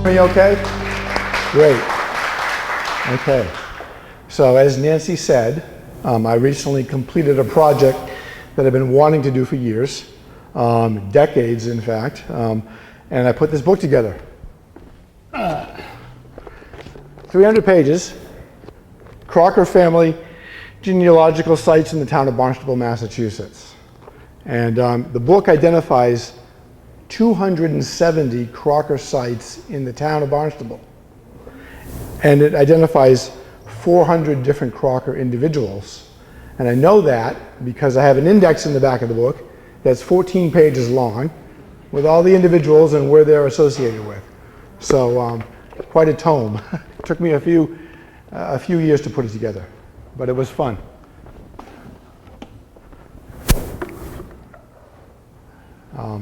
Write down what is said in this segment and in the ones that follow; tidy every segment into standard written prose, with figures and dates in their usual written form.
Me okay? Great. Okay. So as Nancy said, I recently completed a project that I've been wanting to do for years, decades in fact, and I put this book together. 300 pages, Crocker Family Genealogical Sites in the town of Barnstable, Massachusetts. And the book identifies 270 Crocker sites in the town of Barnstable. And it identifies 400 different Crocker individuals. And I know that because I have an index in the back of the book that's 14 pages long with all the individuals and where they're associated with. So quite a tome. It took me a few years to put it together, but it was fun.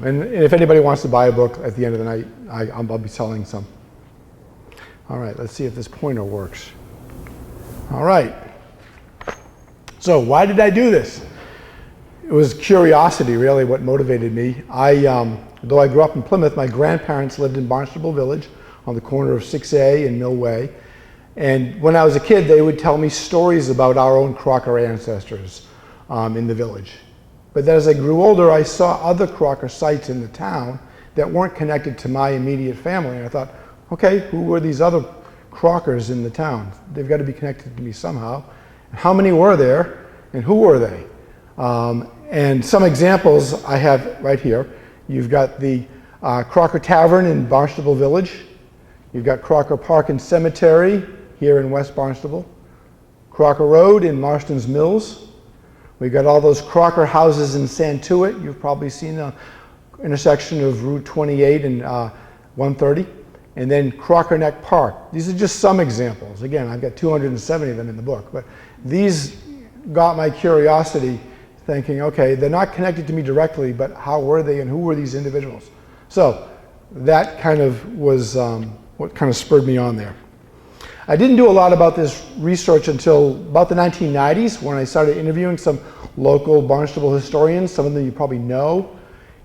And if anybody wants to buy a book at the end of the night, I'll be selling some. All right, let's see if this pointer works. All right. So why did I do this? It was curiosity, really, what motivated me. Though I grew up in Plymouth, my grandparents lived in Barnstable Village on the corner of 6A and Mill Way. And when I was a kid, they would tell me stories about our own Crocker ancestors in the village. But then as I grew older, I saw other Crocker sites in the town that weren't connected to my immediate family. And I thought, okay, who were these other Crockers in the town? They've got to be connected to me somehow. How many were there, and who were they? And some examples I have right here. You've got the Crocker Tavern in Barnstable Village. You've got Crocker Park and Cemetery here in West Barnstable. Crocker Road in Marston's Mills. We've got all those Crocker houses in Santuit. You've probably seen the intersection of Route 28 and 130. And then Crocker Neck Park. These are just some examples. Again, I've got 270 of them in the book, but these got my curiosity thinking, okay, they're not connected to me directly, but how were they and who were these individuals? So that kind of was what kind of spurred me on there. I didn't do a lot about this research until about the 1990s when I started interviewing some local Barnstable historians. Some of them you probably know.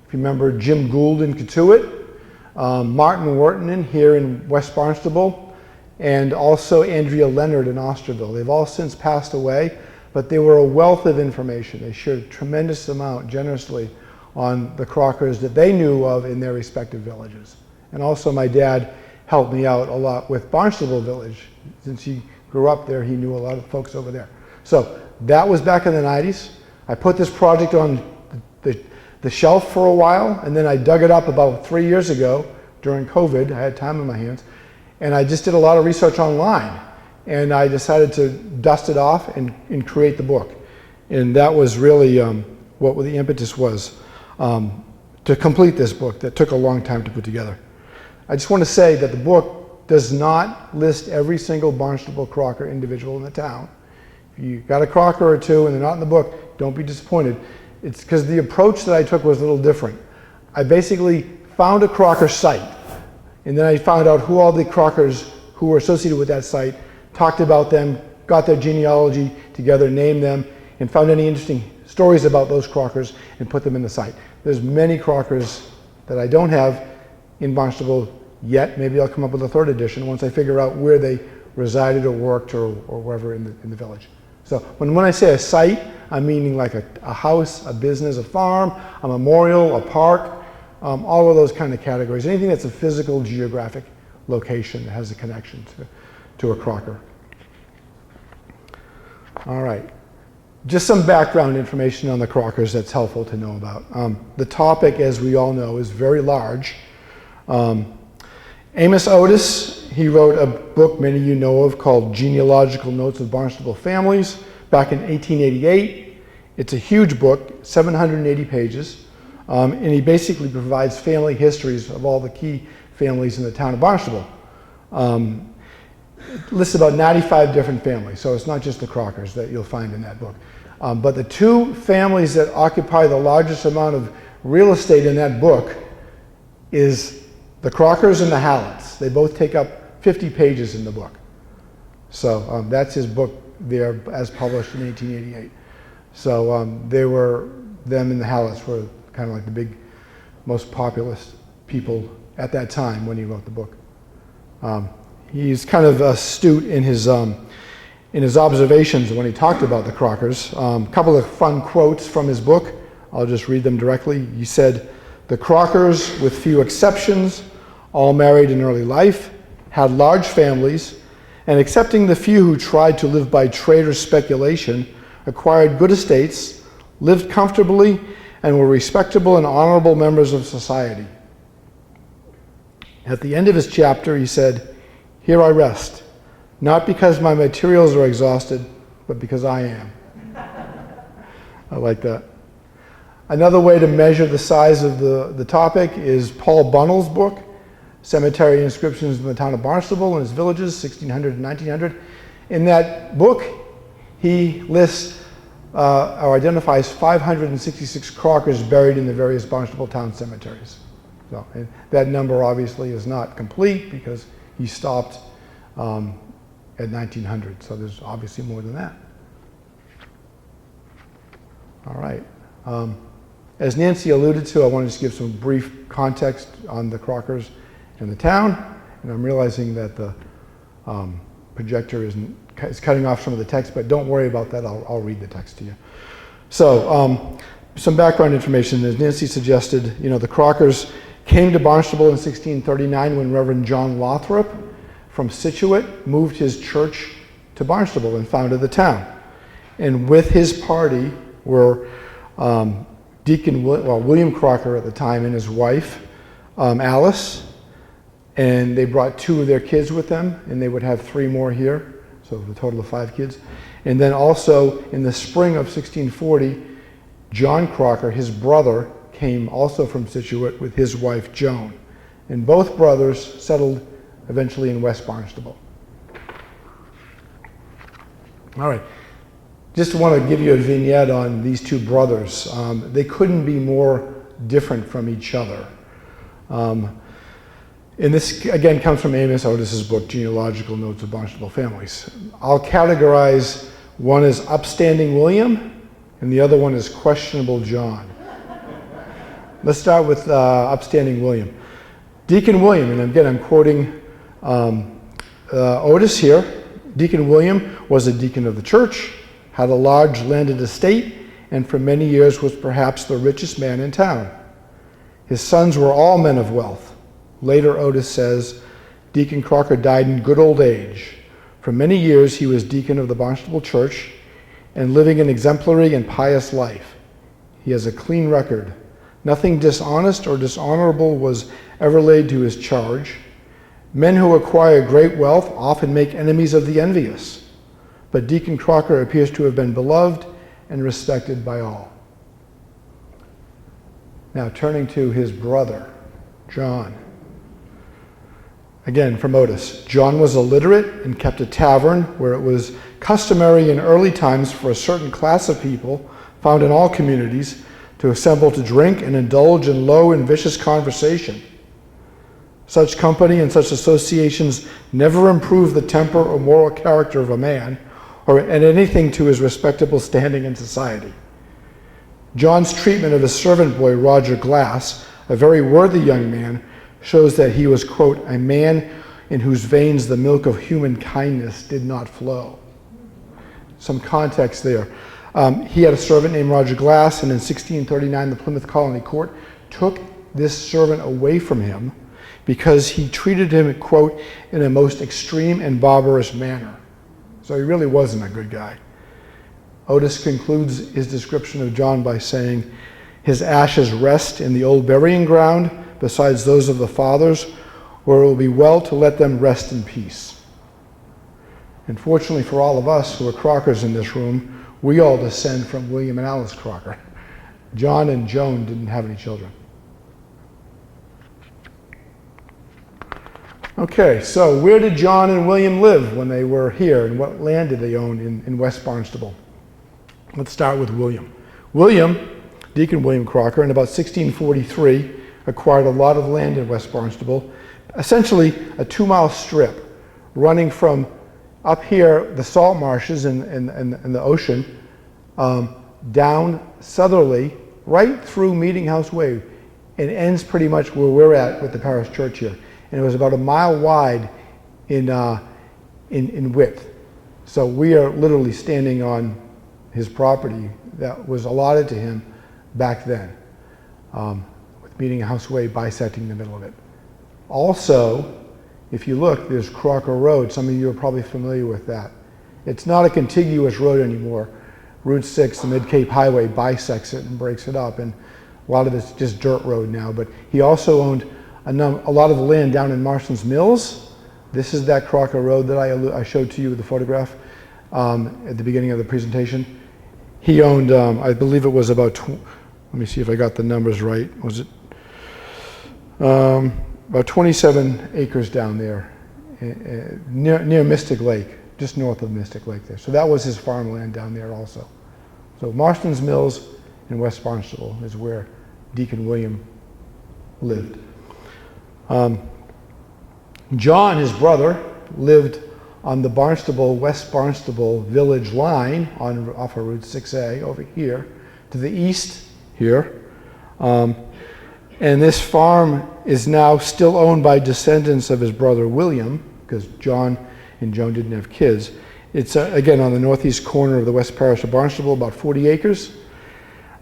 If you remember Jim Gould in Katuitt, Martin Wharton here in West Barnstable, and also Andrea Leonard in Osterville. They've all since passed away, but they were a wealth of information. They shared a tremendous amount generously on the Crockers that they knew of in their respective villages. And also my dad helped me out a lot with Barnstable Village. Since he grew up there, he knew a lot of folks over there. So that was back in the 90s. I put this project on the shelf for a while, and then I dug it up about 3 years ago during COVID. I had time on my hands, and I just did a lot of research online, and I decided to dust it off and create the book. And that was really what the impetus was to complete this book that took a long time to put together. I just want to say that the book does not list every single Barnstable Crocker individual in the town. If you got a Crocker or two and they're not in the book, don't be disappointed. It's because the approach that I took was a little different. I basically found a Crocker site, and then I found out who all the Crockers who were associated with that site, talked about them, got their genealogy together, named them, and found any interesting stories about those Crockers and put them in the site. There's many Crockers that I don't have in Barnstable yet. Maybe I'll come up with a third edition once I figure out where they resided or worked or wherever in the village. So when I say a site, I'm meaning like a house, a business, a farm, a memorial, a park, all of those kind of categories. Anything that's a physical geographic location that has a connection to a Crocker. All right. Just some background information on the Crockers that's helpful to know about. The topic, as we all know, is very large. Amos Otis, he wrote a book many of you know of called Genealogical Notes of Barnstable Families back in 1888. It's a huge book, 780 pages, and he basically provides family histories of all the key families in the town of Barnstable. It lists about 95 different families, so it's not just the Crockers that you'll find in that book. But the two families that occupy the largest amount of real estate in that book is the Crockers and the Hallets. They both take up 50 pages in the book. So that's his book there as published in 1888. So them and the Hallets were kind of like the big, most populous people at that time when he wrote the book. He's kind of astute in his observations when he talked about the Crockers. A couple of fun quotes from his book. I'll just read them directly. He said, "The Crockers, with few exceptions, all married in early life, had large families, and excepting the few who tried to live by trade or speculation, acquired good estates, lived comfortably, and were respectable and honorable members of society." At the end of his chapter, he said, "Here I rest, not because my materials are exhausted, but because I am." I like that. Another way to measure the size of the topic is Paul Bunnell's book, Cemetery Inscriptions in the Town of Barnstable and its Villages, 1600 and 1900. In that book, he lists or identifies 566 Crockers buried in the various Barnstable town cemeteries. So that number obviously is not complete because he stopped at 1900, so there's obviously more than that. All right. As Nancy alluded to, I want to just give some brief context on the Crockers in the town, and I'm realizing that the projector is cutting off some of the text, but don't worry about that. I'll read the text to you. So, some background information. As Nancy suggested, the Crockers came to Barnstable in 1639 when Reverend John Lothrop from Scituate moved his church to Barnstable and founded the town. And with his party were William Crocker at the time and his wife, Alice, and they brought 2 of their kids with them, and they would have 3 more here, so a total of 5 kids. And then also in the spring of 1640, John Crocker, his brother, came also from Scituate with his wife Joan, and both brothers settled eventually in West Barnstable. All right, just want to give you a vignette on these 2 brothers. They couldn't be more different from each other. And this, again, comes from Amos Otis's book, Genealogical Notes of Barnstable Families. I'll categorize one as upstanding William, and the other one as questionable John. Let's start with upstanding William. Deacon William, and again, I'm quoting Otis here. Deacon William was a deacon of the church, had a large landed estate, and for many years was perhaps the richest man in town. His sons were all men of wealth. Later, Otis says, Deacon Crocker died in good old age. For many years, he was deacon of the Barnstable Church and living an exemplary and pious life. He has a clean record. Nothing dishonest or dishonorable was ever laid to his charge. Men who acquire great wealth often make enemies of the envious, but Deacon Crocker appears to have been beloved and respected by all. Now, turning to his brother, John. Again, from Otis. John was illiterate and kept a tavern where it was customary in early times for a certain class of people found in all communities to assemble to drink and indulge in low and vicious conversation. Such company and such associations never improve the temper or moral character of a man or add anything to his respectable standing in society. John's treatment of his servant boy, Roger Glass, a very worthy young man, shows that he was, quote, a man in whose veins the milk of human kindness did not flow. Some context there. He had a servant named Roger Glass, and in 1639 the Plymouth Colony Court took this servant away from him because he treated him, quote, in a most extreme and barbarous manner. So he really wasn't a good guy. Otis concludes his description of John by saying, his ashes rest in the old burying ground besides those of the fathers, where it will be well to let them rest in peace. And fortunately for all of us who are Crockers in this room, we all descend from William and Alice Crocker. John and Joan didn't have any children. Okay, so where did John and William live when they were here, and what land did they own in West Barnstable? Let's start with William. William, Deacon William Crocker, in about 1643, acquired a lot of land in West Barnstable, essentially a 2-mile strip running from up here, the salt marshes and the ocean, down southerly, right through Meetinghouse Way, and ends pretty much where we're at with the parish church here. And it was about 1 mile wide in width. So we are literally standing on his property that was allotted to him back then, with Meetinghouse Way bisecting the middle of it. Also, if you look, there's Crocker Road. Some of you are probably familiar with that. It's not a contiguous road anymore. Route 6, the Mid-Cape Highway, bisects it and breaks it up, and a lot of it's just dirt road now. But he also owned a lot of the land down in Marston's Mills. This is that Crocker Road that I showed to you with the photograph at the beginning of the presentation. He owned, I believe it was about, let me see if I got the numbers right. Was it about 27 acres down there, near Mystic Lake, just north of Mystic Lake there. So that was his farmland down there also. So Marston's Mills in West Barnstable is where Deacon William lived. John, his brother, lived on the West Barnstable village line off of Route 6A over here, to the east here. And this farm is now still owned by descendants of his brother William, because John and Joan didn't have kids. It's again on the northeast corner of the West Parish of Barnstable, about 40 acres,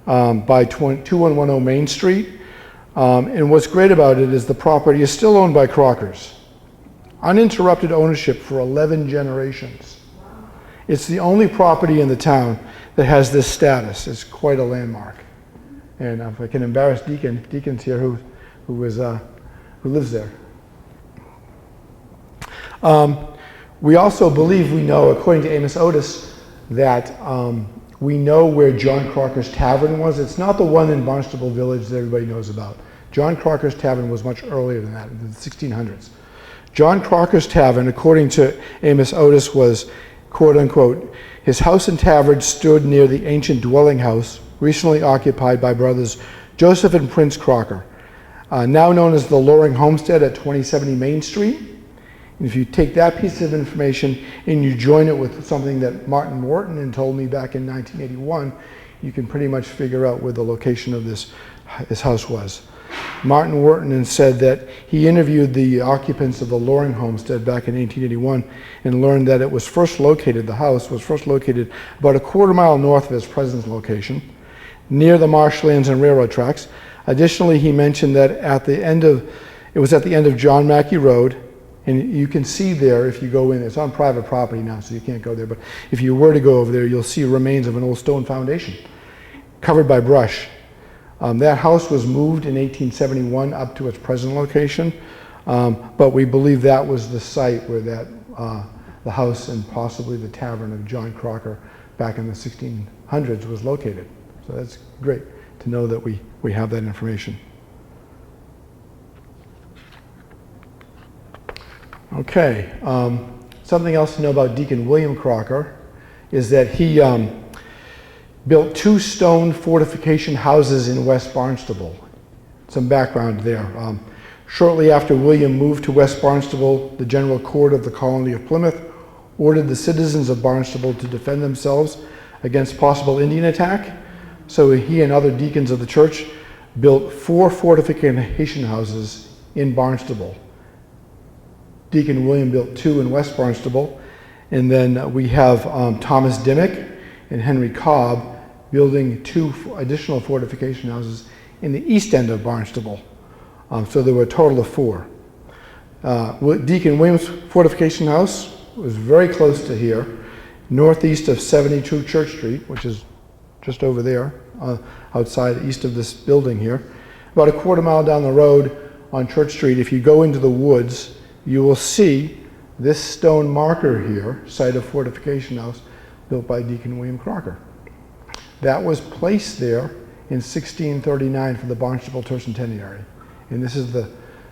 by 2110 Main Street. And what's great about it is the property is still owned by Crockers. Uninterrupted ownership for 11 generations. It's the only property in the town that has this status. It's quite a landmark. And if I can embarrass Deacon's here who lives there. We also believe we know, according to Amos Otis, that we know where John Crocker's Tavern was. It's not the one in Barnstable Village that everybody knows about. John Crocker's Tavern was much earlier than that, in the 1600s. John Crocker's Tavern, according to Amos Otis, was, quote unquote, his house and tavern stood near the ancient dwelling house recently occupied by brothers Joseph and Prince Crocker, now known as the Loring Homestead at 2070 Main Street. And if you take that piece of information and you join it with something that Martin Wharton had told me back in 1981, you can pretty much figure out where the location of this house was. Martin Wharton said that he interviewed the occupants of the Loring Homestead back in 1881 and learned that it was the house was first located about a quarter mile north of its present location, near the marshlands and railroad tracks. Additionally, he mentioned that it was at the end of John Mackey Road, and you can see there if you go in, it's on private property now, so you can't go there, but if you were to go over there, you'll see remains of an old stone foundation covered by brush. That house was moved in 1871 up to its present location, but we believe that was the site where the house and possibly the tavern of John Crocker back in the 1600s was located. So that's great to know that we have that information. Okay, something else to know about Deacon William Crocker is that he built 2 stone fortification houses in West Barnstable. Some background there. Shortly after William moved to West Barnstable, the General Court of the Colony of Plymouth ordered the citizens of Barnstable to defend themselves against possible Indian attack. So he and other deacons of the church built 4 fortification houses in Barnstable. Deacon William built 2 in West Barnstable, and then we have Thomas Dimmick and Henry Cobb building 2 additional fortification houses in the east end of Barnstable. So there were a total of 4. Deacon William's fortification house was very close to here, northeast of 72 Church Street, which is just over there, outside east of this building here. About a quarter mile down the road on Church Street, if you go into the woods, you will see this stone marker here, site of fortification house, built by Deacon William Crocker. That was placed there in 1639 for the Barnstable Tercentenary. And this is the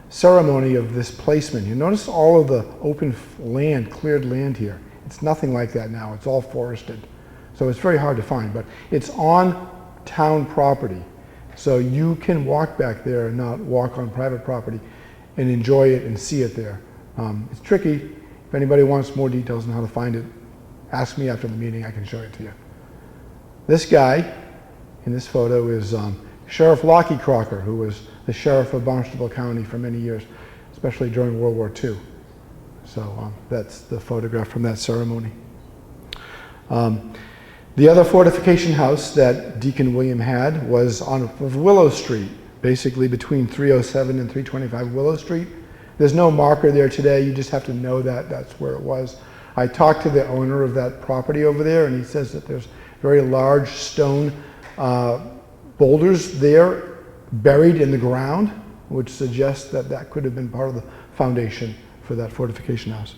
ceremony of this placement. You notice all of the open land, cleared land here. It's nothing like that now. It's all forested. So it's very hard to find, but it's on town property. So you can walk back there and not walk on private property and enjoy it and see it there. It's tricky. If anybody wants more details on how to find it, ask me after the meeting. I can show it to you. This guy in this photo is Sheriff Lockie Crocker, who was the sheriff of Barnstable County for many years, especially during World War II. So that's the photograph from that ceremony. The other fortification house that Deacon William had was on Willow Street, basically between 307 and 325 Willow Street. There's no marker there today, you just have to know that that's where it was. I talked to the owner of that property over there, and he says that there's very large stone boulders there buried in the ground, which suggests that that could have been part of the foundation for that fortification house.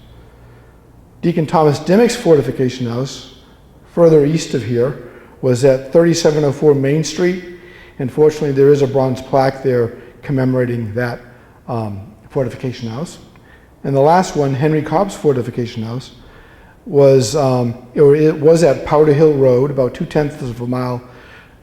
Deacon Thomas Dimmick's fortification house, further east of here, was at 3704 Main Street. Unfortunately, there is a bronze plaque there commemorating that fortification house. And the last one, Henry Cobb's fortification house, was it was at Powder Hill Road, about 2/10 of a mile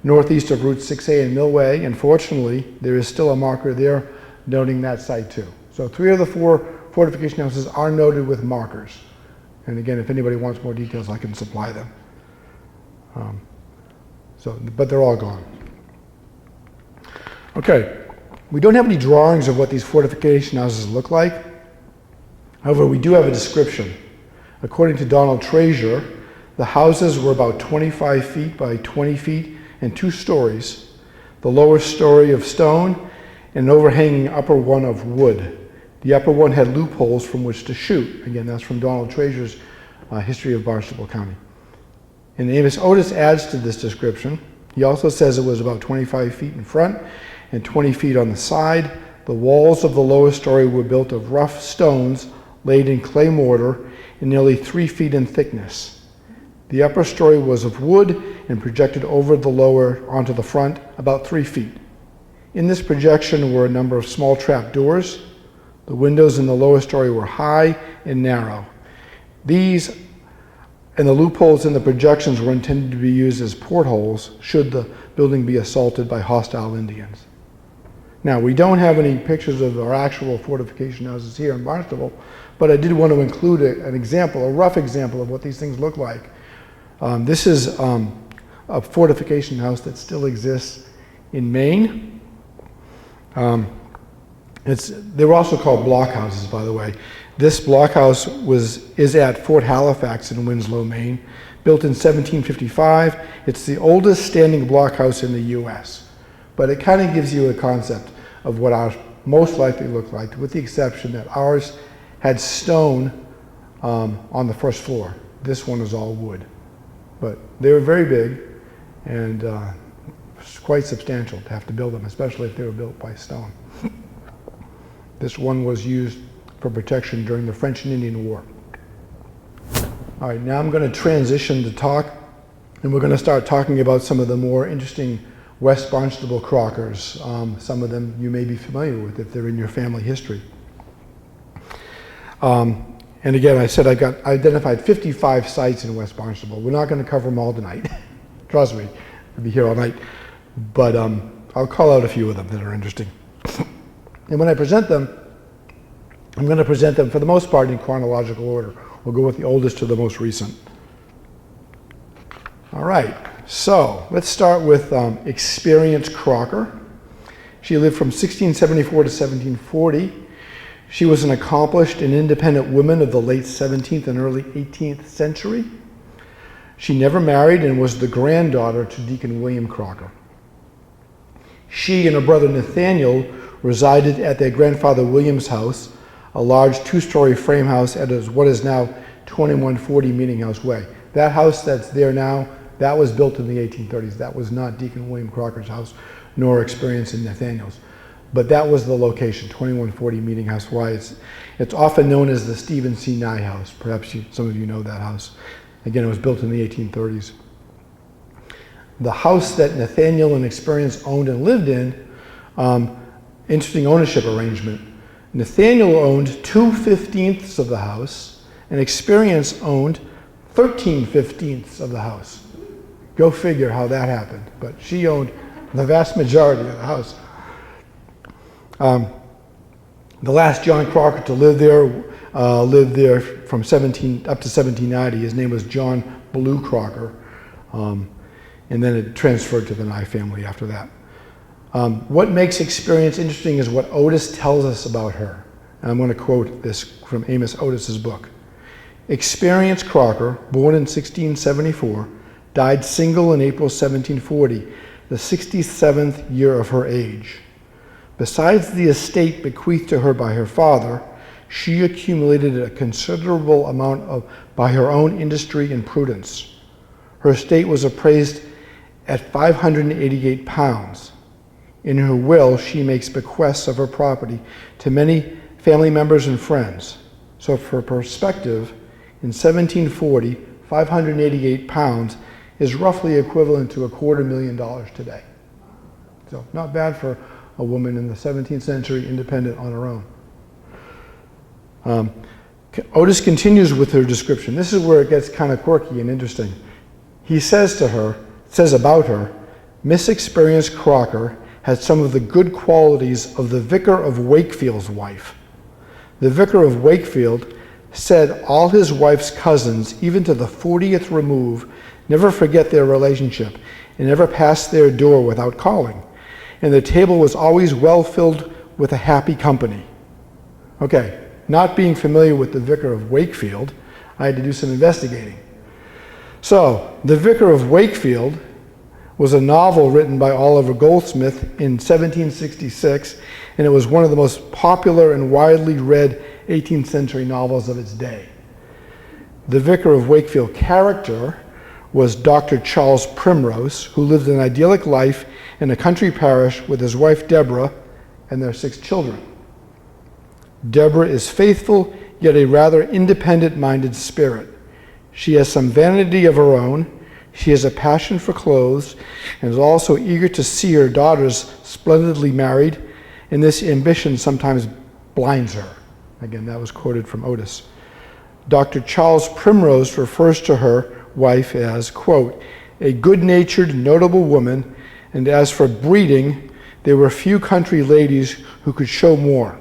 northeast of Route 6A in Millway. Unfortunately, there is still a marker there noting that site too. So 3 of the 4 fortification houses are noted with markers. And again, if anybody wants more details, I can supply them. But they're all gone. Okay, we don't have any drawings of what these fortification houses look like. However, we do have a description. According to Donald Treasure, the houses were about 25 feet by 20 feet and 2 stories, the lower story of stone and an overhanging upper one of wood. The upper one had loopholes from which to shoot. Again, that's from Donald Treasure's History of Barnstable County. And Amos Otis adds to this description. He also says it was about 25 feet in front and 20 feet on the side. The walls of the lower story were built of rough stones laid in clay mortar and nearly 3 feet in thickness. The upper story was of wood and projected over the lower onto the front about 3 feet. In this projection were a number of small trap doors. The windows in the lower story were high and narrow. These and the loopholes in the projections were intended to be used as portholes should the building be assaulted by hostile Indians. Now, we don't have any pictures of our actual fortification houses here in Barnstable, but I did want to include an example, a rough example of what these things look like. This is a fortification house that still exists in Maine. They were also called blockhouses, by the way. This blockhouse is at Fort Halifax in Winslow, Maine, built in 1755. It's the oldest standing blockhouse in the U.S., but it kind of gives you a concept of what ours most likely look like, with the exception that ours had stone on the first floor. This one is all wood, but they were very big and quite substantial to have to build them, especially if they were built by stone. This one was used for protection during the French and Indian War. All right, now I'm going to transition to talk, and we're going to start talking about some of the more interesting West Barnstable Crockers. Some of them you may be familiar with if they're in your family history. And again, I said I identified 55 sites in West Barnstable. We're not going to cover them all tonight. Trust me, we'll be here all night. But I'll call out a few of them that are interesting. And when I present them, I'm going to present them for the most part in chronological order. We'll go with the oldest to the most recent. All right, so let's start with Experience Crocker. She lived from 1674 to 1740. She was an accomplished and independent woman of the late 17th and early 18th century. She never married and was the granddaughter to Deacon William Crocker. She and her brother Nathaniel resided at their grandfather William's house, a large 2-story frame house at what is now 2140 Meetinghouse Way. That house that's there now, that was built in the 1830s. That was not Deacon William Crocker's house, nor Experience in Nathaniel's. But that was the location, 2140 Meetinghouse Way. It's often known as the Stephen C. Nye House. Perhaps some of you know that house. Again, it was built in the 1830s. The house that Nathaniel and Experience owned and lived in, interesting ownership arrangement. Nathaniel owned 2/15 of the house, and Experience owned 13/15 of the house. Go figure how that happened, but she owned the vast majority of the house. The last John Crocker to live there from 17 up to 1790. His name was John Blue Crocker, and then it transferred to the Nye family after that. What makes Experience interesting is what Otis tells us about her. I'm going to quote this from Amos Otis's book. Experience Crocker, born in 1674, died single in April 1740, the 67th year of her age. Besides the estate bequeathed to her by her father, she accumulated a considerable amount by her own industry and prudence. Her estate was appraised at £588. In her will, she makes bequests of her property to many family members and friends. So for perspective, in 1740, £588 is roughly equivalent to $250,000 today. So not bad for a woman in the 17th century, independent on her own. Otis continues with her description. This is where it gets kind of quirky and interesting. He says about her, Miss Experience Crocker had some of the good qualities of the Vicar of Wakefield's wife. The Vicar of Wakefield said all his wife's cousins, even to the 40th remove, never forget their relationship and never pass their door without calling. And the table was always well filled with a happy company. Okay, not being familiar with the Vicar of Wakefield, I had to do some investigating. So, the Vicar of Wakefield was a novel written by Oliver Goldsmith in 1766, and it was one of the most popular and widely read 18th century novels of its day. The Vicar of Wakefield character was Dr. Charles Primrose, who lived an idyllic life in a country parish with his wife Deborah and their 6 children. Deborah is faithful, yet a rather independent-minded spirit. She has some vanity of her own. She has a passion for clothes and is also eager to see her daughters splendidly married, and this ambition sometimes blinds her. Again, that was quoted from Otis. Dr. Charles Primrose refers to her wife as, quote, a good-natured, notable woman, and as for breeding, there were few country ladies who could show more.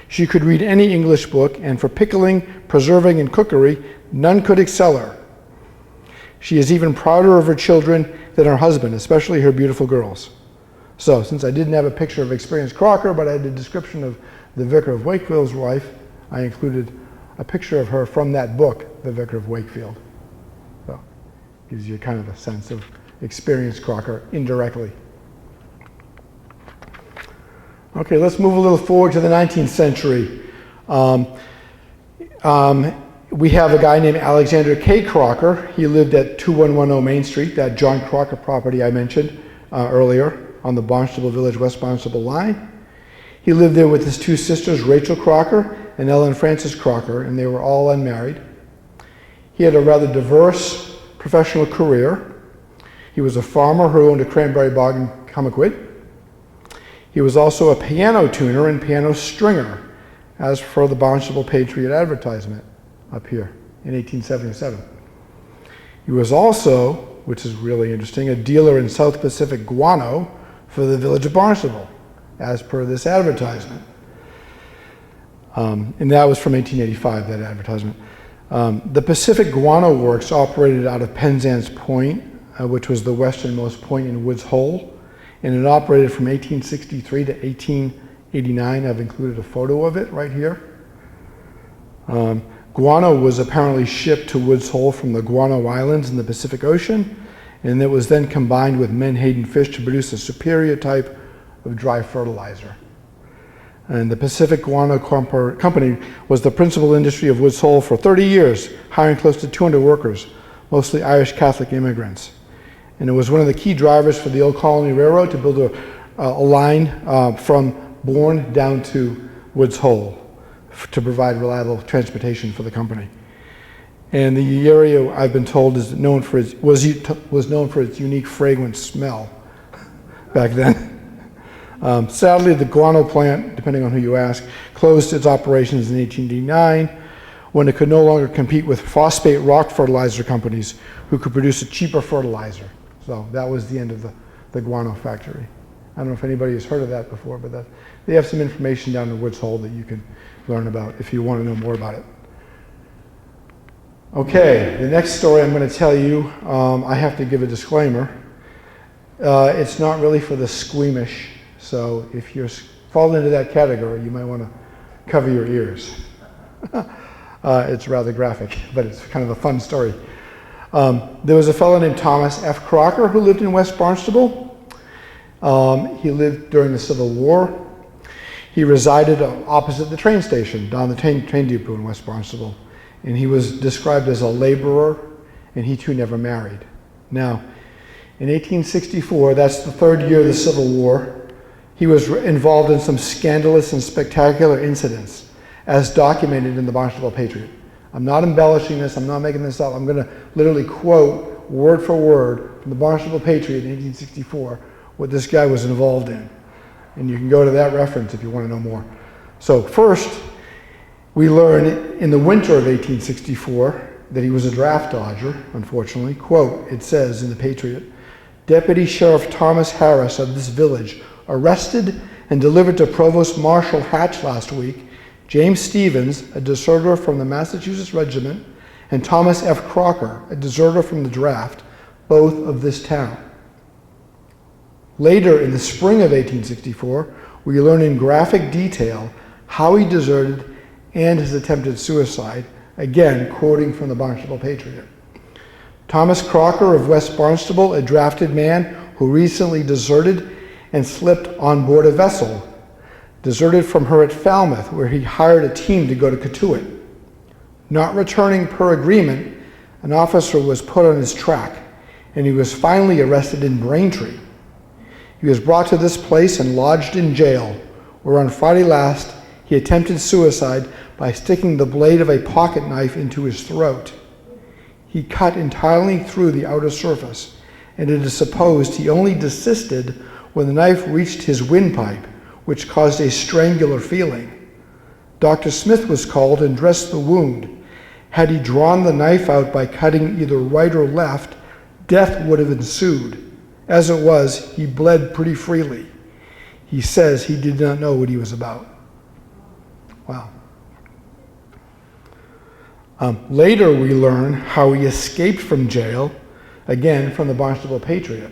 She could read any English book, and for pickling, preserving, and cookery, none could excel her. She is even prouder of her children than her husband, especially her beautiful girls. So, since I didn't have a picture of Experience Crocker, but I had a description of the Vicar of Wakefield's wife, I included a picture of her from that book, The Vicar of Wakefield. So, gives you kind of a sense of Experience Crocker indirectly. Okay, let's move a little forward to the 19th century. We have a guy named Alexander K. Crocker. He lived at 2110 Main Street, that John Crocker property I mentioned earlier on the Barnstable Village, West Barnstable line. He lived there with his 2 sisters, Rachel Crocker and Ellen Frances Crocker, and they were all unmarried. He had a rather diverse professional career. He was a farmer who owned a cranberry bog in Comaquid. He was also a piano tuner and piano stringer, as for the Barnstable Patriot advertisement up here in 1877. He was also, which is really interesting, a dealer in South Pacific guano for the village of Barnstable, as per this advertisement. And that was from 1885, that advertisement. The Pacific Guano Works operated out of Penzance Point, which was the westernmost point in Woods Hole, and it operated from 1863 to 1889. I've included a photo of it right here. Guano was apparently shipped to Woods Hole from the Guano Islands in the Pacific Ocean, and it was then combined with menhaden fish to produce a superior type of dry fertilizer. And the Pacific Guano Company was the principal industry of Woods Hole for 30 years, hiring close to 200 workers, mostly Irish Catholic immigrants. And it was one of the key drivers for the Old Colony Railroad to build a line from Bourne down to Woods Hole to provide reliable transportation for the company. And the area, I've been told, is known for was known for its unique fragrant smell back then. Sadly, the guano plant, depending on who you ask, closed its operations in 1889 when it could no longer compete with phosphate rock fertilizer companies who could produce a cheaper fertilizer. So that was the end of the guano factory. I don't know if anybody has heard of that before, but they have some information down in Woods Hole that you can learn about if you want to know more about it. Okay, the next story I'm going to tell you, I have to give a disclaimer. It's not really for the squeamish, so if you fall into that category, you might want to cover your ears. It's rather graphic, but it's kind of a fun story. There was a fellow named Thomas F. Crocker who lived in West Barnstable. He lived during the Civil War. He resided opposite the train station, down the train depot in West Barnstable. And he was described as a laborer, and he too never married. Now, in 1864, that's the third year of the Civil War, he was involved in some scandalous and spectacular incidents, as documented in the Barnstable Patriot. I'm not embellishing this, I'm not making this up. I'm going to literally quote word for word from the Barnstable Patriot in 1864 what this guy was involved in. And you can go to that reference if you want to know more. So first, we learn in the winter of 1864 that he was a draft dodger, unfortunately. Quote, it says in the Patriot, Deputy Sheriff Thomas Harris of this village arrested and delivered to Provost Marshal Hatch last week James Stevens, a deserter from the Massachusetts Regiment, and Thomas F. Crocker, a deserter from the draft, both of this town. Later, in the spring of 1864, we learn in graphic detail how he deserted and his attempted suicide, again quoting from the Barnstable Patriot. Thomas Crocker of West Barnstable, a drafted man who recently deserted and slipped on board a vessel, deserted from her at Falmouth, where he hired a team to go to Cotuit. Not returning per agreement, an officer was put on his track, and he was finally arrested in Braintree. He was brought to this place and lodged in jail, where on Friday last he attempted suicide by sticking the blade of a pocket knife into his throat. He cut entirely through the outer surface, and it is supposed he only desisted when the knife reached his windpipe, which caused a strangular feeling. Dr. Smith was called and dressed the wound. Had he drawn the knife out by cutting either right or left, death would have ensued. As it was, he bled pretty freely. He says he did not know what he was about. Wow. Later we learn how he escaped from jail, again from the Barnstable Patriot.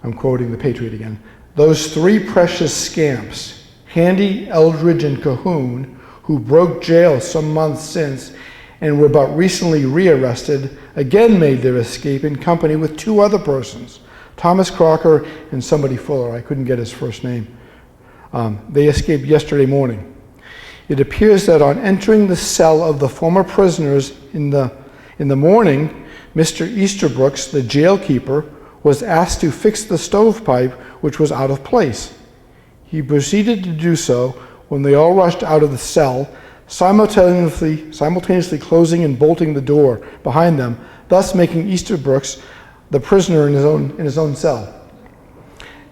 I'm quoting the Patriot again. Those three precious scamps, Handy, Eldridge, and Cahoon, who broke jail some months since and were but recently rearrested, again made their escape in company with two other persons, Thomas Crocker and somebody Fuller. I couldn't get his first name. They escaped yesterday morning. It appears that on entering the cell of the former prisoners in the morning, Mr. Easterbrooks, the jailkeeper, was asked to fix the stovepipe, which was out of place. He proceeded to do so when they all rushed out of the cell, simultaneously closing and bolting the door behind them, thus making Easterbrooks the prisoner in his own cell.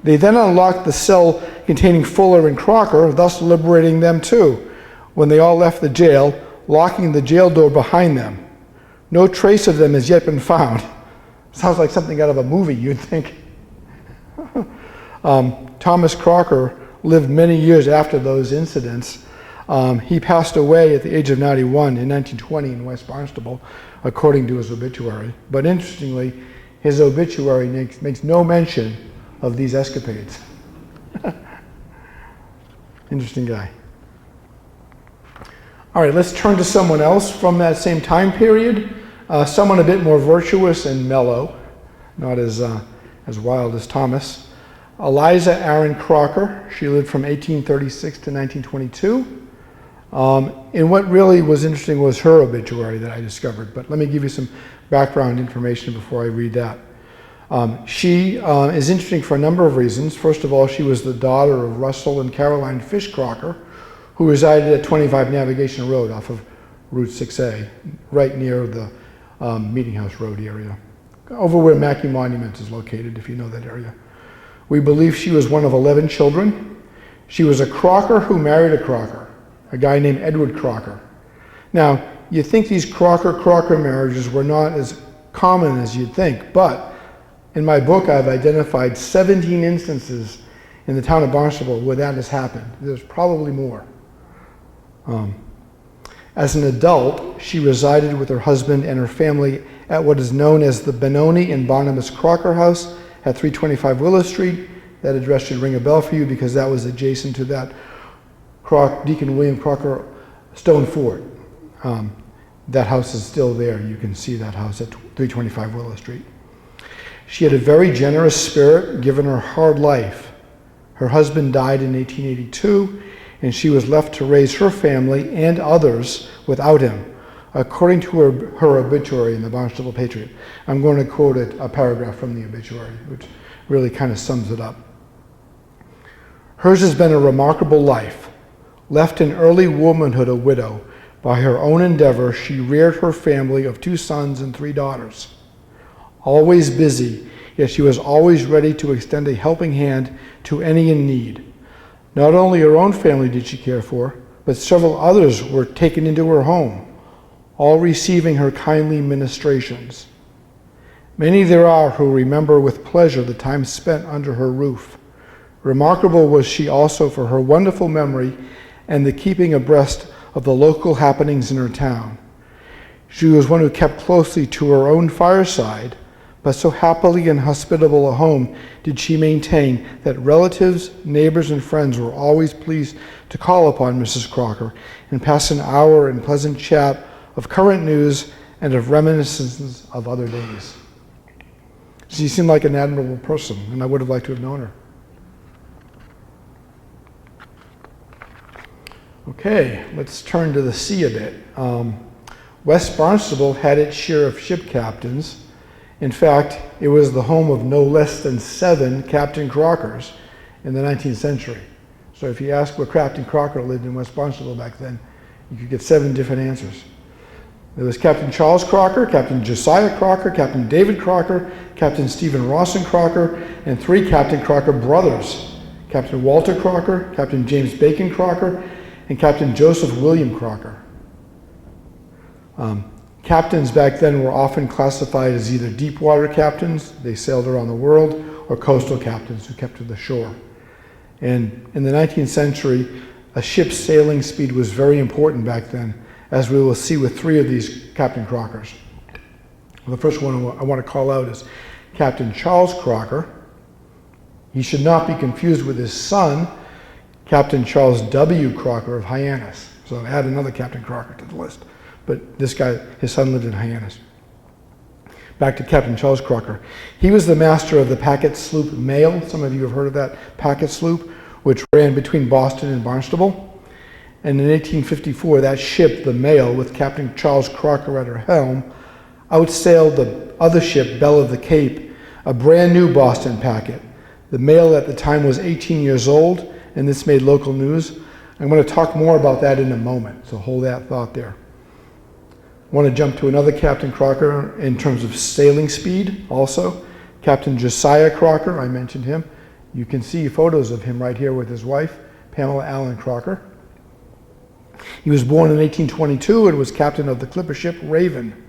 They then unlocked the cell containing Fuller and Crocker, thus liberating them too, when they all left the jail, locking the jail door behind them. No trace of them has yet been found. Sounds like something out of a movie, you'd think. Thomas Crocker lived many years after those incidents. He passed away at the age of 91 in 1920 in West Barnstable, according to his obituary. But interestingly, his obituary makes no mention of these escapades. Interesting guy. All right, let's turn to someone else from that same time period. Someone a bit more virtuous and mellow, not as wild as Thomas. Eliza Aaron Crocker. She lived from 1836 to 1922. And what really was interesting was her obituary that I discovered. But let me give you some background information before I read that. She is interesting for a number of reasons. First of all, she was the daughter of Russell and Caroline Fish Crocker, who resided at 25 Navigation Road off of Route 6A, right near the Meetinghouse Road area, over where Mackey Monument is located, if you know that area. We believe she was one of 11 children. She was a Crocker who married a Crocker, a guy named Edward Crocker. Now, you'd think these Crocker marriages were not as common as you'd think, but in my book I've identified 17 instances in the town of Barnstable where that has happened. There's probably more. As an adult, she resided with her husband and her family at what is known as the Benoni and Barnabas Crocker House at 325 Willow Street. That address should ring a bell for you because that was adjacent to that Deacon William Crocker stone fort. That house is still there. You can see that house at 325 Willow Street. She had a very generous spirit, given her hard life. Her husband died in 1882, and she was left to raise her family and others without him, according to her obituary in the Barnstable Patriot. I'm going to quote a paragraph from the obituary, which really kind of sums it up. Hers has been a remarkable life. Left in early womanhood a widow, by her own endeavor, she reared her family of 2 sons and 3 daughters. Always busy, yet she was always ready to extend a helping hand to any in need. Not only her own family did she care for, but several others were taken into her home, all receiving her kindly ministrations. Many there are who remember with pleasure the time spent under her roof. Remarkable was she also for her wonderful memory and the keeping abreast of the local happenings in her town. She was one who kept closely to her own fireside, but so happily and hospitable a home did she maintain that relatives, neighbors, and friends were always pleased to call upon Mrs. Crocker and pass an hour in pleasant chat of current news and of reminiscences of other days. She seemed like an admirable person, and I would have liked to have known her. Okay, let's turn to the sea a bit. West Barnstable had its share of ship captains. In fact, it was the home of no less than 7 Captain Crockers in the 19th century. So if you ask where Captain Crocker lived in West Barnstable back then, you could get 7 different answers. There was Captain Charles Crocker, Captain Josiah Crocker, Captain David Crocker, Captain Stephen Rawson Crocker, and 3 Captain Crocker brothers, Captain Walter Crocker, Captain James Bacon Crocker, and Captain Joseph William Crocker. Captains back then were often classified as either deep water captains, they sailed around the world, or coastal captains who kept to the shore. And in the 19th century, a ship's sailing speed was very important back then, as we will see with 3 of these Captain Crockers. The first one I want to call out is Captain Charles Crocker. He should not be confused with his son, Captain Charles W. Crocker of Hyannis. So add another Captain Crocker to the list. But this guy, his son lived in Hyannis. Back to Captain Charles Crocker. He was the master of the packet sloop Mail. Some of you have heard of that packet sloop, which ran between Boston and Barnstable. And in 1854, that ship, the Mail, with Captain Charles Crocker at her helm, outsailed the other ship, Belle of the Cape, a brand new Boston packet. The Mail at the time was 18 years old, and this made local news. I'm going to talk more about that in a moment, so hold that thought there. I want to jump to another Captain Crocker in terms of sailing speed also. Captain Josiah Crocker, I mentioned him. You can see photos of him right here with his wife, Pamela Allen Crocker. He was born in 1822 and was captain of the clipper ship Raven,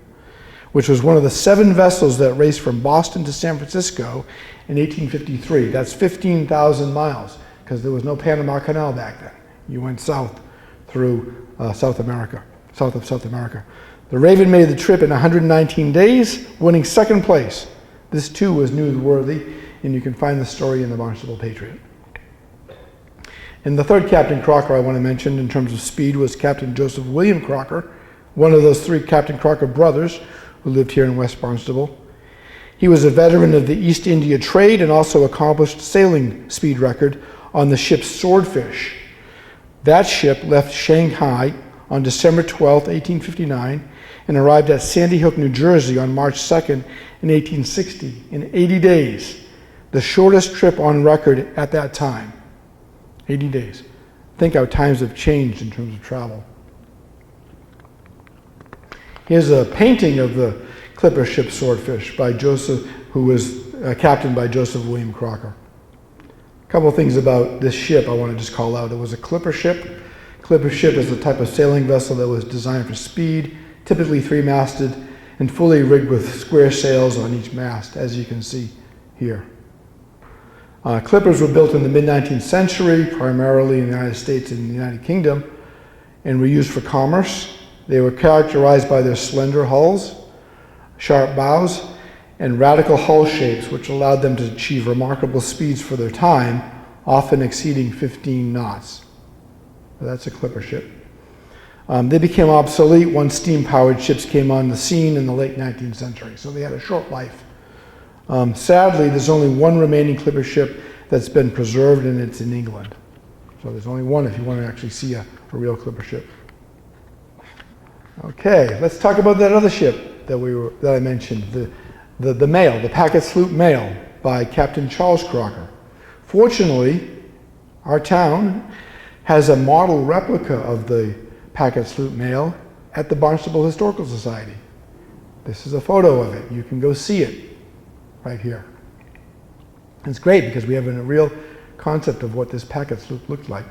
which was one of the 7 vessels that raced from Boston to San Francisco in 1853. That's 15,000 miles, because there was no Panama Canal back then. You went south through South America, south of South America. The Raven made the trip in 119 days, winning 2nd place. This too was newsworthy, and you can find the story in the Barnstable Patriot. And the 3rd Captain Crocker I want to mention in terms of speed was Captain Joseph William Crocker, one of those 3 Captain Crocker brothers who lived here in West Barnstable. He was a veteran of the East India trade and also accomplished sailing speed record on the ship Swordfish. That ship left Shanghai on December 12, 1859, and arrived at Sandy Hook, New Jersey on March 2nd in 1860 in 80 days, the shortest trip on record at that time. 80 days. Think how times have changed in terms of travel. Here's a painting of the clipper ship Swordfish by Joseph, who was captained by Joseph William Crocker. A couple of things about this ship I want to just call out. It was a clipper ship. Clipper ship is a type of sailing vessel that was designed for speed, typically 3-masted, and fully rigged with square sails on each mast, as you can see here. Clippers were built in the mid-19th century, primarily in the United States and the United Kingdom, and were used for commerce. They were characterized by their slender hulls, sharp bows, and radical hull shapes, which allowed them to achieve remarkable speeds for their time, often exceeding 15 knots. That's a clipper ship. They became obsolete once steam-powered ships came on the scene in the late 19th century, so they had a short life. Sadly, there's only one remaining clipper ship that's been preserved, and it's in England. So there's only one if you want to actually see a real clipper ship. Okay, let's talk about that other ship that I mentioned, the Mail, the packet sloop Mail by Captain Charles Crocker. Fortunately, our town has a model replica of the packet sloop Mail at the Barnstable Historical Society. This is a photo of it. You can go see it right here. It's great because we have a real concept of what this packet sloop looked like.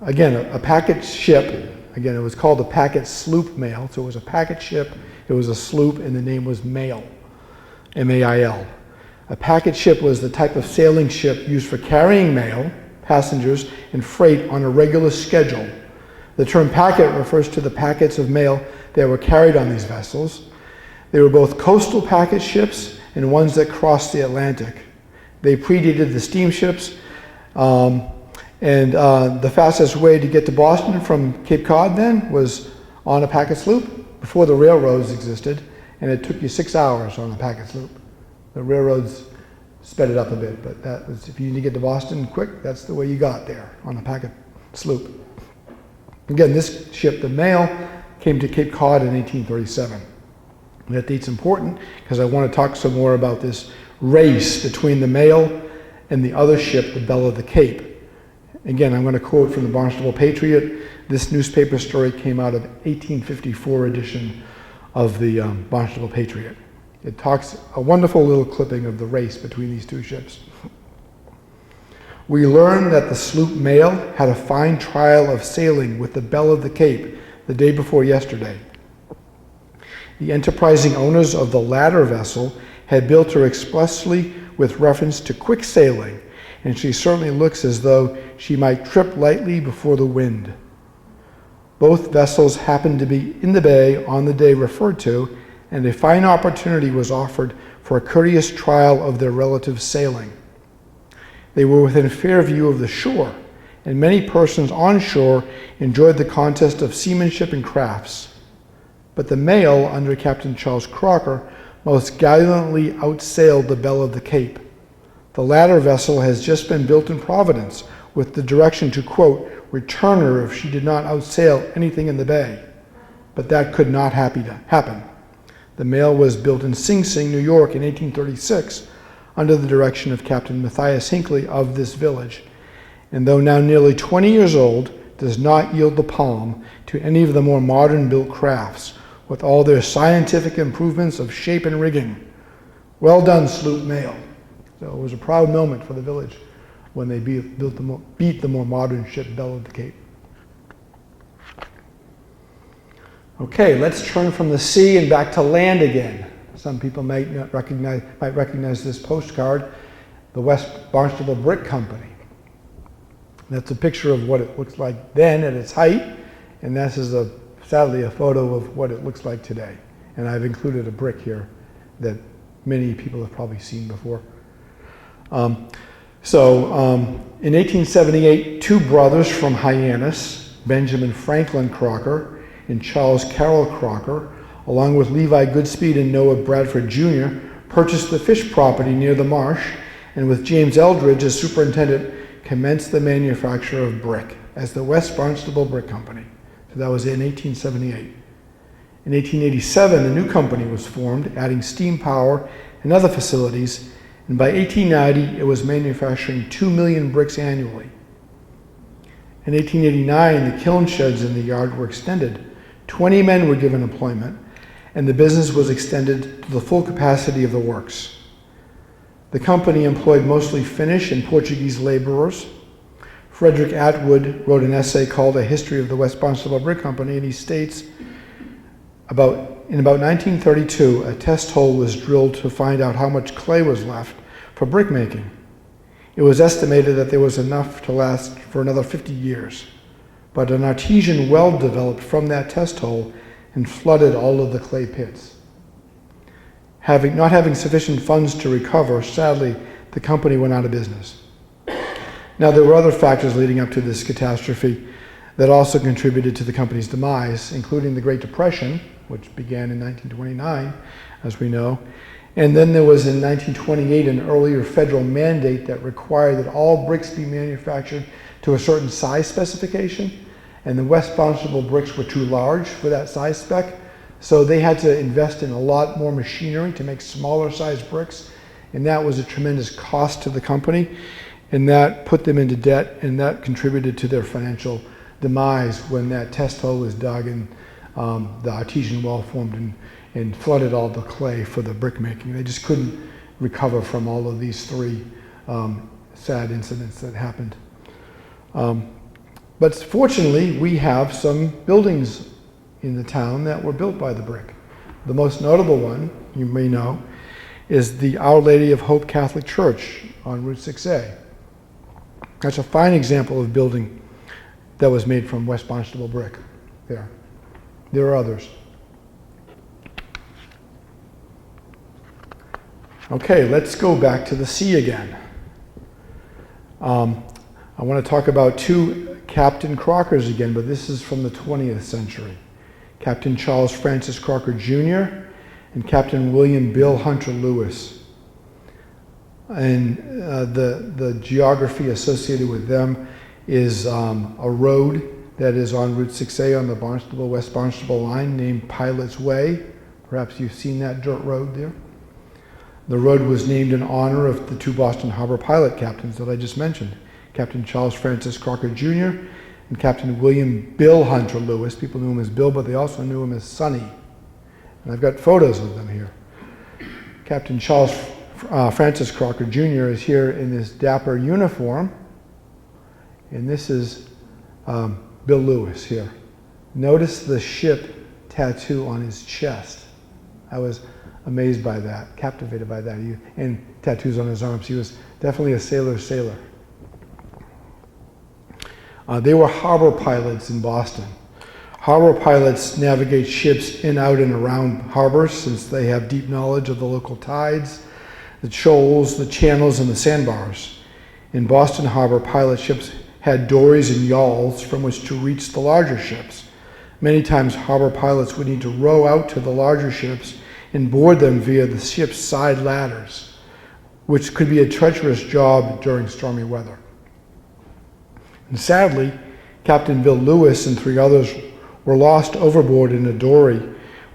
Again, a packet ship, again, it was called the packet sloop Mail, so it was a packet ship, it was a sloop, and the name was Mail, M-A-I-L. A packet ship was the type of sailing ship used for carrying mail, passengers, and freight on a regular schedule. The term packet refers to the packets of mail that were carried on these vessels. They were both coastal packet ships and ones that crossed the Atlantic. They predated the steamships, and the fastest way to get to Boston from Cape Cod then was on a packet sloop before the railroads existed, and it took you 6 hours on a packet sloop. The railroads sped it up a bit, but that was, if you need to get to Boston quick, that's the way you got there, on a packet sloop. Again, this ship, the Mail, came to Cape Cod in 1837. And that date's important because I want to talk some more about this race between the Mail and the other ship, the Belle of the Cape. Again, I'm going to quote from the Barnstable Patriot. This newspaper story came out of 1854 edition of the Barnstable Patriot. It talks a wonderful little clipping of the race between these two ships. We learn that the sloop Mail had a fine trial of sailing with the Belle of the Cape the day before yesterday. The enterprising owners of the latter vessel had built her expressly with reference to quick sailing, and she certainly looks as though she might trip lightly before the wind. Both vessels happened to be in the bay on the day referred to, and a fine opportunity was offered for a courteous trial of their relative sailing. They were within fair view of the shore, and many persons on shore enjoyed the contest of seamanship and crafts. But the Mail, under Captain Charles Crocker, most gallantly outsailed the Belle of the Cape. The latter vessel has just been built in Providence, with the direction to, quote, return her if she did not outsail anything in the bay. But that could not happen. The Mail was built in Sing Sing, New York in 1836, under the direction of Captain Matthias Hinckley of this village, and though now nearly 20 years old, does not yield the palm to any of the more modern built crafts, with all their scientific improvements of shape and rigging. Well done, sloop Mail. So it was a proud moment for the village when they beat the more modern ship Belle of the Cape. Okay, let's turn from the sea and back to land again. Some people might recognize this postcard, the West Barnstable Brick Company. That's a picture of what it looks like then at its height, and this is sadly a photo of what it looks like today. And I've included a brick here that many people have probably seen before. In 1878, two brothers from Hyannis, Benjamin Franklin Crocker and Charles Carroll Crocker, along with Levi Goodspeed and Noah Bradford Jr., purchased the fish property near the marsh, and with James Eldridge as superintendent, commenced the manufacture of brick as the West Barnstable Brick Company. So that was in 1878. In 1887, a new company was formed, adding steam power and other facilities, and by 1890, it was manufacturing 2 million bricks annually. In 1889, the kiln sheds in the yard were extended. 20 men were given employment, and the business was extended to the full capacity of the works. The company employed mostly Finnish and Portuguese laborers. Frederick Atwood wrote an essay called A History of the West Barnstable Brick Company, and he states, in about 1932, a test hole was drilled to find out how much clay was left for brick making. It was estimated that there was enough to last for another 50 years, but an artesian well developed from that test hole and flooded all of the clay pits. Not having sufficient funds to recover, sadly, the company went out of business. Now, there were other factors leading up to this catastrophe that also contributed to the company's demise, including the Great Depression, which began in 1929, as we know. And then there was in 1928 an earlier federal mandate that required that all bricks be manufactured to a certain size specification. And the West Barnstable bricks were too large for that size spec. So they had to invest in a lot more machinery to make smaller size bricks. And that was a tremendous cost to the company. And that put them into debt, and that contributed to their financial demise when that test hole was dug and the artesian well formed and flooded all the clay for the brick making. They just couldn't recover from all of these three sad incidents that happened. But fortunately, we have some buildings in the town that were built by the brick. The most notable one, you may know, is the Our Lady of Hope Catholic Church on Route 6A. That's a fine example of building that was made from West Barnstable brick there. There are others. Okay, let's go back to the sea again. I want to talk about two Captain Crockers again, but this is from the 20th century. Captain Charles Francis Crocker Jr. and Captain William Bill Hunter Lewis. And the geography associated with them is a road that is on Route 6A on the West Barnstable line named Pilot's Way. Perhaps you've seen that dirt road there. The road was named in honor of the two Boston Harbor pilot captains that I just mentioned, Captain Charles Francis Crocker Jr. and Captain William Bill Hunter Lewis. People knew him as Bill, but they also knew him as Sonny. And I've got photos of them here. Captain Charles Francis Crocker Jr. is here in this dapper uniform, and this is Bill Lewis here. Notice the ship tattoo on his chest. I was amazed by that, captivated by that, and tattoos on his arms. He was definitely a sailor. They were harbor pilots in Boston. Harbor pilots navigate ships in, out, and around harbors since they have deep knowledge of the local tides, the shoals, the channels, and the sandbars. In Boston Harbor, pilot ships had dories and yawls from which to reach the larger ships. Many times, harbor pilots would need to row out to the larger ships and board them via the ship's side ladders, which could be a treacherous job during stormy weather. And sadly, Captain Bill Lewis and three others were lost overboard in a dory,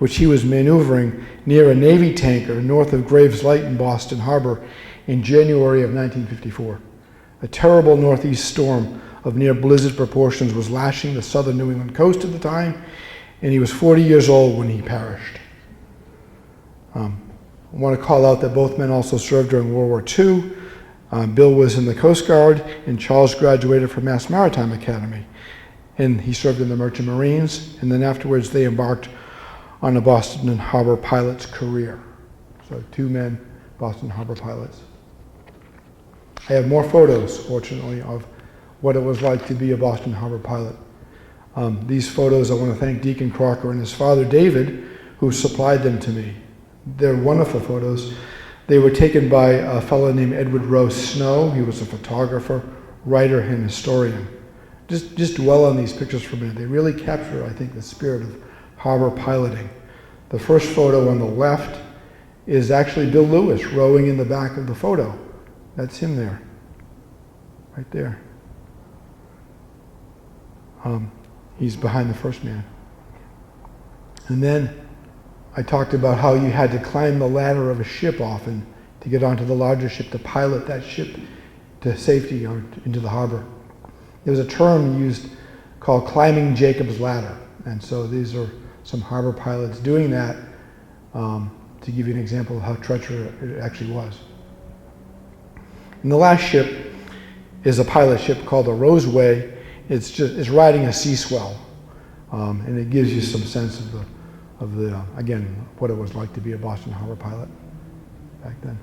which he was maneuvering near a Navy tanker north of Graves Light in Boston Harbor in January of 1954. A terrible northeast storm of near blizzard proportions was lashing the southern New England coast at the time, and he was 40 years old when he perished. I want to call out that both men also served during World War II. Bill was in the Coast Guard, and Charles graduated from Mass Maritime Academy, and he served in the Merchant Marines, and then afterwards they embarked on a Boston Harbor pilot's career. So two men, Boston Harbor pilots. I have more photos, fortunately, of what it was like to be a Boston Harbor pilot. These photos, I want to thank Deacon Crocker and his father, David, who supplied them to me. They're wonderful photos. They were taken by a fellow named Edward Rose Snow. He was a photographer, writer, and historian. Just dwell on these pictures for a minute. They really capture, I think, the spirit of harbor piloting. The first photo on the left is actually Bill Lewis rowing in the back of the photo. That's him there, right there. He's behind the first man. And then I talked about how you had to climb the ladder of a ship often to get onto the larger ship, to pilot that ship to safety or into the harbor. There was a term used called climbing Jacob's ladder. And so these are some harbor pilots doing that to give you an example of how treacherous it actually was. And the last ship is a pilot ship called the Roseway. It's riding a sea swell. And it gives you some sense of the again, what it was like to be a Boston Harbor pilot back then.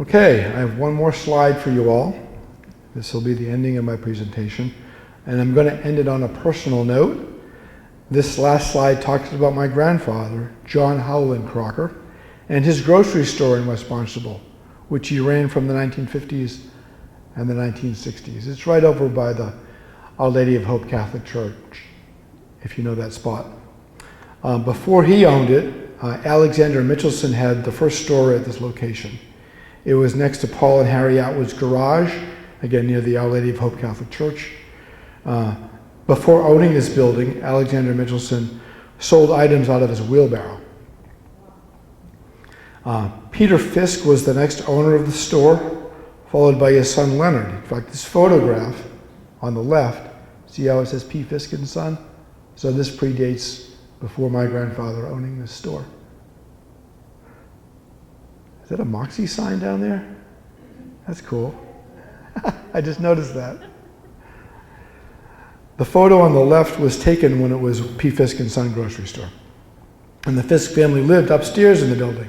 Okay, I have one more slide for you all. This will be the ending of my presentation. And I'm going to end it on a personal note. This last slide talks about my grandfather, John Howland Crocker. and his grocery store in West Barnstable, which he ran from the 1950s and the 1960s. It's right over by the Our Lady of Hope Catholic Church, if you know that spot. Before he owned it, Alexander Mitchelson had the first store at this location. It was next to Paul and Harry Atwood's garage, again near the Our Lady of Hope Catholic Church. Before owning this building, Alexander Mitchelson sold items out of his wheelbarrow. Peter Fisk was the next owner of the store, followed by his son Leonard. In fact, this photograph on the left, see how it says P. Fisk and Son? So this predates before my grandfather owning this store. Is that a Moxie sign down there? That's cool. I just noticed that. The photo on the left was taken when it was P. Fisk and Son grocery store. And the Fisk family lived upstairs in the building.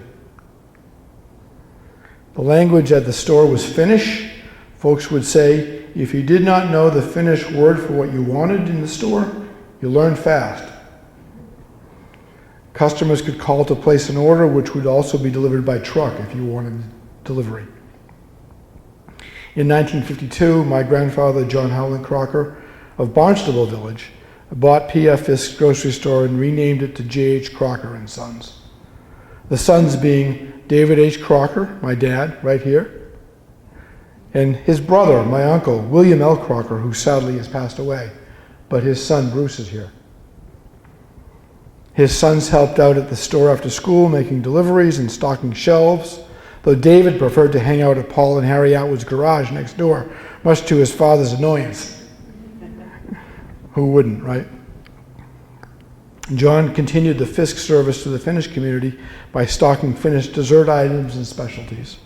The language at the store was Finnish. Folks would say, if you did not know the Finnish word for what you wanted in the store, you learned fast. Customers could call to place an order, which would also be delivered by truck if you wanted delivery. In 1952, my grandfather, John Howland Crocker, of Barnstable Village, bought P.F. Fisk's grocery store and renamed it to J.H. Crocker and Sons. The sons being David H. Crocker, my dad, right here, and his brother, my uncle, William L. Crocker, who sadly has passed away, but his son, Bruce, is here. His sons helped out at the store after school, making deliveries and stocking shelves, though David preferred to hang out at Paul and Harry Atwood's garage next door, much to his father's annoyance. Who wouldn't, right? John continued the Fisk service to the Finnish community by stocking Finnish dessert items and specialties.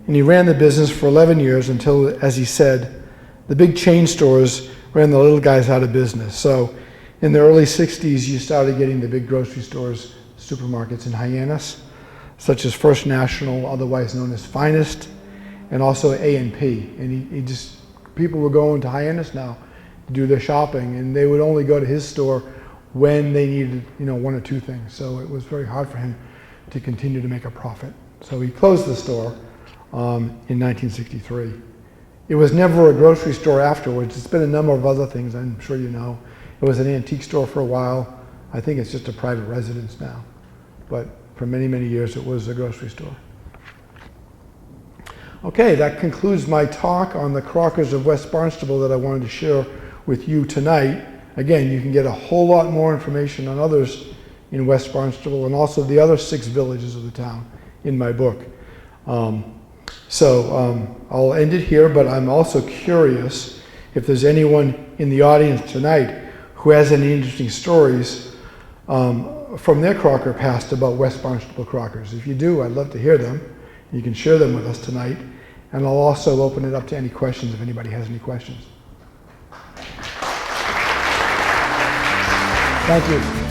And he ran the business for 11 years until, as he said, the big chain stores ran the little guys out of business. So in the early 60s, you started getting the big grocery stores, supermarkets in Hyannis, such as First National, otherwise known as Finest, and also A&P. And people were going to Hyannis now to do their shopping, and they would only go to his store when they needed, one or two things. So it was very hard for him to continue to make a profit. So he closed the store in 1963. It was never a grocery store afterwards. It's been a number of other things, I'm sure you know. It was an antique store for a while. I think it's just a private residence now. But for many, many years, it was a grocery store. Okay, that concludes my talk on the Crockers of West Barnstable that I wanted to share with you tonight. Again, you can get a whole lot more information on others in West Barnstable and also the other 6 villages of the town in my book. I'll end it here, but I'm also curious if there's anyone in the audience tonight who has any interesting stories from their Crocker past about West Barnstable Crockers. If you do, I'd love to hear them. You can share them with us tonight, and I'll also open it up to any questions if anybody has any questions. Thank you.